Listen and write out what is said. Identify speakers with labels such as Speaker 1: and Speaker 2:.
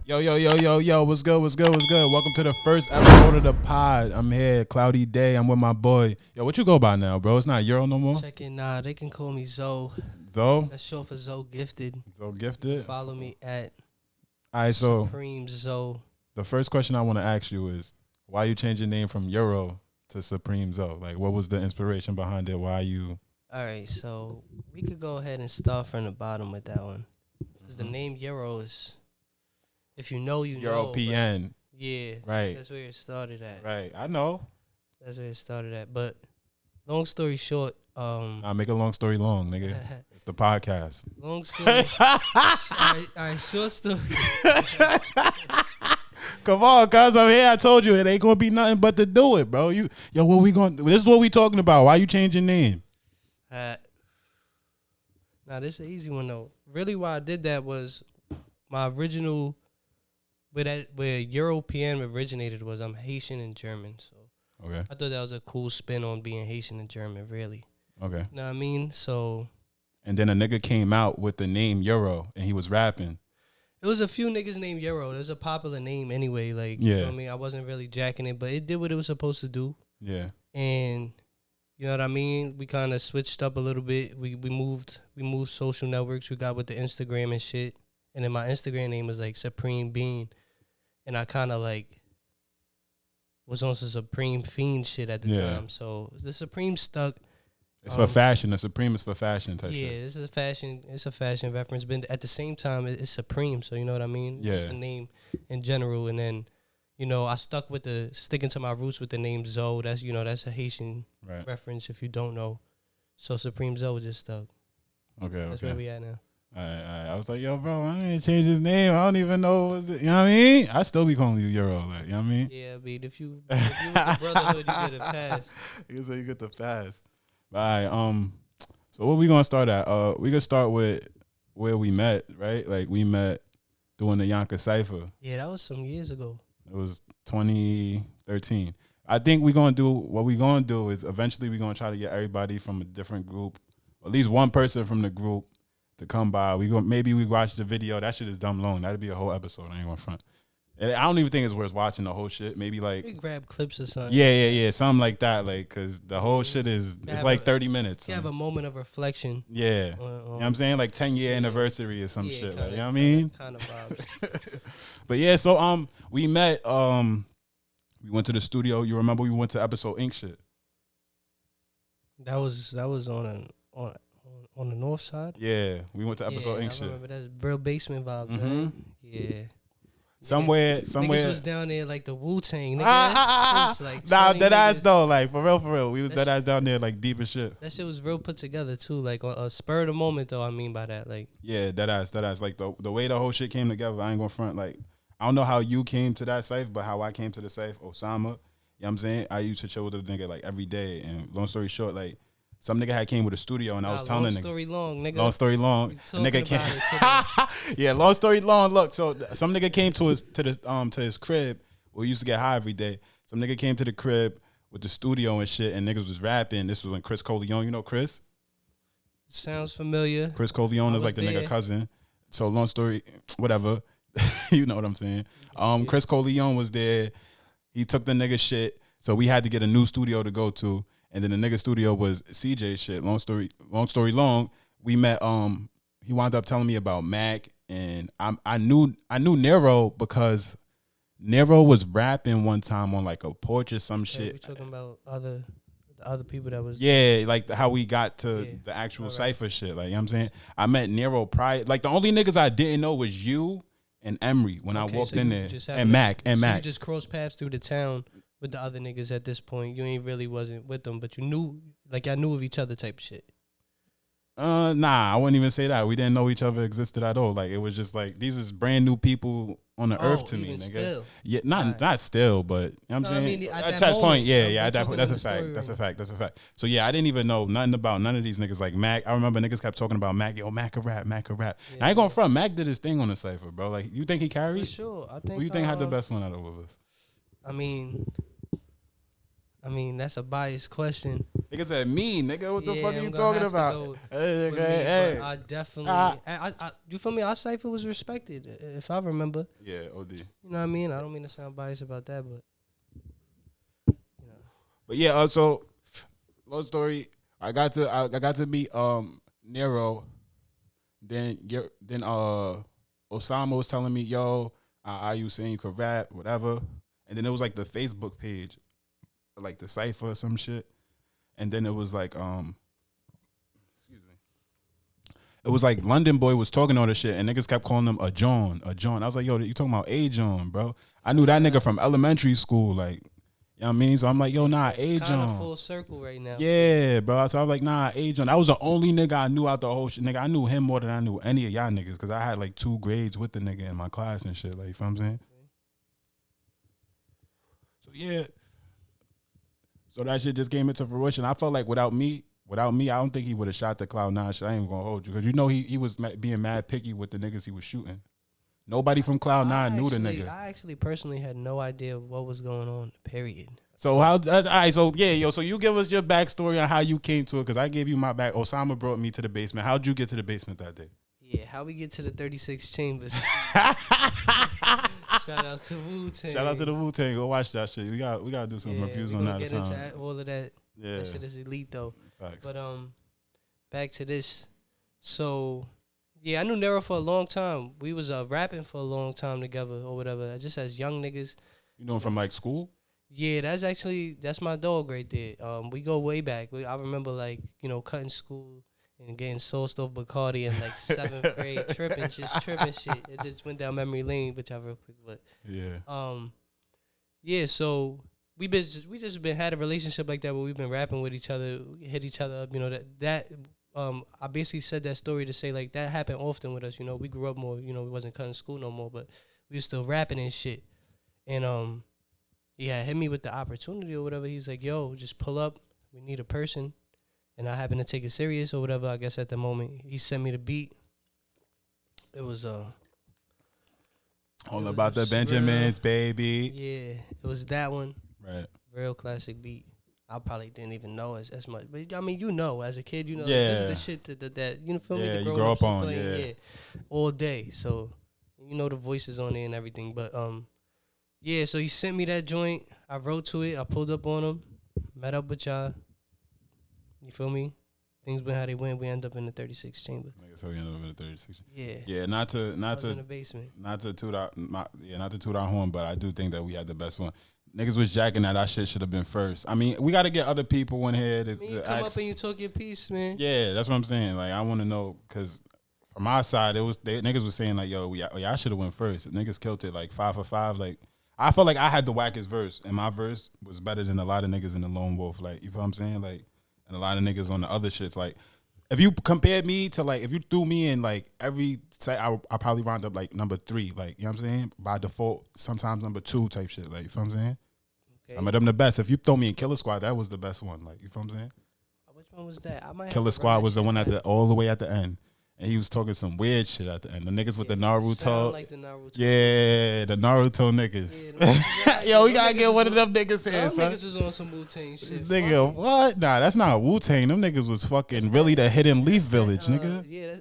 Speaker 1: Yo, what's good? Welcome to the first episode of the pod. I'm here, cloudy day. I'm with my boy. Yo, what you go by now, bro? It's not Euro no more?
Speaker 2: Checking, they can call me Zoe.
Speaker 1: Zoe?
Speaker 2: That's short for Zoe Gifted.
Speaker 1: Zoe Gifted?
Speaker 2: Follow me at
Speaker 1: Alright, so
Speaker 2: Supreme Zoe.
Speaker 1: the first question I want to ask you is, why you change your name from Euro to Supreme Zoe? Like, what was the inspiration behind it? Why you...
Speaker 2: Alright, so we could go ahead and start from the bottom with that one. Because the name Euro is... If you know, you
Speaker 1: European.
Speaker 2: know. Yeah.
Speaker 1: Right.
Speaker 2: That's where it started at.
Speaker 1: Right. I know.
Speaker 2: That's where it started at. But long story short,
Speaker 1: Nah, make a long story long, nigga. It's the podcast.
Speaker 2: long story. all right, short story.
Speaker 1: Come on, cuz I'm here. I told you it ain't gonna be nothing but to do it, bro. What we gonna? This is what we talking about. Why you changing name?
Speaker 2: Now this is an easy one though. Really, why I did that was my original. Where European originated was I'm Haitian and German, so
Speaker 1: okay.
Speaker 2: I thought that was a cool spin on being Haitian and German, really.
Speaker 1: Okay.
Speaker 2: You know what I mean? So.
Speaker 1: And then a nigga came out with the name Euro, and he was rapping.
Speaker 2: It was a few niggas named Euro. There's a popular name anyway. Like,
Speaker 1: yeah.
Speaker 2: You know what I mean? I wasn't really jacking it, but it did what it was supposed to do.
Speaker 1: Yeah.
Speaker 2: And you know what I mean? We kind of switched up a little bit. We moved social networks. We got with the Instagram and shit. And then my Instagram name was like Supreme Bean. And I kind of like was on some Supreme Fiend shit at the time. So the Supreme stuck.
Speaker 1: It's for fashion. The Supreme is for fashion type shit.
Speaker 2: Yeah, it's a fashion reference. But at the same time, it's Supreme. So you know what I mean?
Speaker 1: Yeah.
Speaker 2: Just the name in general. And then, you know, I stuck with sticking to my roots with the name Zoe. That's a Haitian reference if you don't know. So Supreme Zoe just stuck.
Speaker 1: Okay.
Speaker 2: That's where we at now.
Speaker 1: All right. I was like, yo, bro, I ain't change his name. I don't even know. You know what I mean? I still be calling you Euro. Like, you know what I mean?
Speaker 2: Yeah, I mean, if you with the brotherhood, you get a pass.
Speaker 1: You say you get the pass. All right. So what we gonna start at? We gonna start with where we met, right? Like we met doing the Yonka Cypher.
Speaker 2: Yeah, that was some years ago.
Speaker 1: It was 2013. I think what we gonna do is eventually we gonna try to get everybody from a different group, at least one person from the group, to come by. Maybe we watch the video. That shit is dumb long. That'd be a whole episode. I ain't gonna front. And I don't even think it's worth watching the whole shit. Maybe like
Speaker 2: we grab clips or something.
Speaker 1: Yeah, something like that. Like, cause the whole shit it's like 30 minutes.
Speaker 2: You have a moment of reflection.
Speaker 1: Yeah, you know what I'm saying, like 10-year anniversary or some shit. Like, you know what I mean?
Speaker 2: Kind of vibes.
Speaker 1: But yeah, so we met. We went to the studio. You remember we went to episode Ink shit.
Speaker 2: That was on the north side?
Speaker 1: Yeah, we went to episode Ink shit.
Speaker 2: I remember that's real basement vibe, man. Yeah.
Speaker 1: Somewhere.
Speaker 2: Niggas was down there like the Wu-Tang.
Speaker 1: Nah, dead ass though. Like, for real. We was dead ass down there like deep as shit.
Speaker 2: That shit was real put together too. Like, on a spur of the moment though, I mean by that. Like,
Speaker 1: yeah, dead ass. Like, the way the whole shit came together, I ain't gonna front. Like, I don't know how you came to that safe, but how I came to the safe, Osama, you know what I'm saying? I used to chill with the nigga like every day. And long story short, like, some nigga had came with a studio, and I was telling the nigga. Long story long. Nigga came. Yeah, long story long. Look, so some nigga came to his crib. We used to get high every day. Some nigga came to the crib with the studio and shit, and niggas was rapping. This was when Chris Coleon, you know Chris?
Speaker 2: Sounds familiar.
Speaker 1: Chris Coleon is like the nigga cousin. So long story, whatever. You know what I'm saying? Chris Coleon was there. He took the nigga shit, so we had to get a new studio to go to. And then the nigga studio was CJ shit. Long story long. We met. He wound up telling me about Mac, and I knew Nero because Nero was rapping one time on like a porch or some shit.
Speaker 2: We talking about the other people that was.
Speaker 1: Yeah, like how we got to the actual Cypher shit. Like, you know what I'm saying? I met Nero prior. Like, the only niggas I didn't know was you and Emery when I walked in there, and Mac. You just crossed paths through the town with the other niggas at this point. You ain't really wasn't with them, but you knew, like, y'all knew of each other type shit. Nah, I wouldn't even say that. We didn't know each other existed at all. Like, it was just like, these is brand new people on the earth to me, nigga. Still. Yeah, not still, but you know what I'm saying? I mean, at that point, at that point, that's a fact. That's a fact. So yeah, I didn't even know nothing about none of these niggas. Like Mac, I remember niggas kept talking about Mac. Yo, Mac a rap. Yeah, I ain't going front. Mac did his thing on the Cypher, bro. Like, you think he carried?
Speaker 2: For sure. I think.
Speaker 1: Who you think had the best one out of us?
Speaker 2: I mean, I mean, that's a biased question.
Speaker 1: Nigga said me, nigga. What the fuck are you talking about? Hey.
Speaker 2: I definitely, you feel me? Our Cypher was respected, if I remember.
Speaker 1: Yeah, OD.
Speaker 2: You know what I mean? I don't mean to sound biased about that, but you know.
Speaker 1: But yeah, so long story. I got to meet Nero. Then Osama was telling me, yo, you saying you could rap, whatever. And then it was like the Facebook page, like the Cypher or some shit. And then it was like, excuse me. It was like London Boy was talking all this shit, and niggas kept calling him a John. I was like, yo, you talking about A John, bro? I knew that nigga from elementary school, like, you know what I mean? So I'm like, yo, nah, A John.
Speaker 2: Kind of full circle right now.
Speaker 1: Yeah, bro. So I was like, nah, A John. That was the only nigga I knew out the whole shit. Nigga, I knew him more than I knew any of y'all niggas, because I had like 2 grades with the nigga in my class and shit. Like, you feel what I'm saying? So yeah. So that shit just came into fruition. I felt like without me, I don't think he would have shot the Cloud9 shit. I ain't even gonna hold you, because you know he was being mad picky with the niggas he was shooting. Nobody from Cloud9 knew the nigga.
Speaker 2: I actually personally had no idea what was going on, period.
Speaker 1: So all right, so yeah, yo, so you give us your backstory on how you came to it, because I gave you my back. Osama brought me to the basement. How'd you get to the basement that day?
Speaker 2: Yeah, how we get to the 36 chambers. Shout out to Wu-Tang.
Speaker 1: Shout out to the Wu-Tang. Go watch that shit. We gotta do some reviews on that.
Speaker 2: Get into all of that.
Speaker 1: Yeah,
Speaker 2: that shit is elite though.
Speaker 1: Facts.
Speaker 2: But back to this. So yeah, I knew Nero for a long time. We was rapping for a long time together or whatever. Just as young niggas.
Speaker 1: You know him from like school?
Speaker 2: Yeah, that's my dog right there. We go way back. I remember like, you know, cutting school and getting soul stuff Bacardi in like 7th grade, tripping shit. It just went down memory lane, which I real quick, but
Speaker 1: yeah.
Speaker 2: Yeah, so we just been had a relationship like that where we've been rapping with each other, hit each other up, you know, that I basically said that story to say like that happened often with us, you know. We grew up more, you know, we wasn't cutting school no more, but we were still rapping and shit. And he had hit me with the opportunity or whatever. He's like, yo, just pull up. We need a person. And I happened to take it serious or whatever, I guess, at the moment. He sent me the beat. It was
Speaker 1: all about the Benjamins, baby.
Speaker 2: Yeah, it was that one.
Speaker 1: Right.
Speaker 2: Real classic beat. I probably didn't even know as much. But, I mean, you know, as a kid, you know,
Speaker 1: yeah.
Speaker 2: This is the shit that you know, feel me?
Speaker 1: Yeah, you grow up on,
Speaker 2: playing, all day. So, you know the voices on there and everything. But, yeah, so he sent me that joint. I wrote to it. I pulled up on him. Met up with y'all. You feel me? Things went how they went. We end up in the 36 chamber.
Speaker 1: So we end up in the 36.
Speaker 2: Yeah.
Speaker 1: Yeah, not to
Speaker 2: in the basement.
Speaker 1: Not to toot our horn, but I do think that we had the best one. Niggas was jacking that shit should have been first. I mean, we got to get other people in here to
Speaker 2: come
Speaker 1: ask.
Speaker 2: up and you talk your piece, man.
Speaker 1: Yeah, that's what I'm saying. Like, I want to know, because from our side, niggas was saying like, yo, I should have went first. Niggas killed it like 5 for 5. Like, I felt like I had the wackest verse, and my verse was better than a lot of niggas in the Lone Wolf. Like, you feel what I'm saying? Like, and a lot of niggas on the other shits. Like, if you compared me to, like, if you threw me in, like, every set, I probably round up, like, number 3. Like, you know what I'm saying? By default, sometimes number 2 type shit. Like, you feel what I'm saying? Okay. Some of them the best. If you throw me in Killer Squad, that was the best one. Like, you feel what I'm saying?
Speaker 2: Which one was that?
Speaker 1: Killer Squad was the one all the way at the end. And he was talking some weird shit at the end. The niggas with the Naruto.
Speaker 2: Like the Naruto.
Speaker 1: Yeah, the Naruto niggas. Yeah, yo, we gotta get one of them niggas here, son.
Speaker 2: Niggas was on some Wu-Tang shit.
Speaker 1: Nigga, what? Nah, that's not Wu-Tang. Them niggas was fucking really the Hidden Leaf Village, nigga.
Speaker 2: Yeah,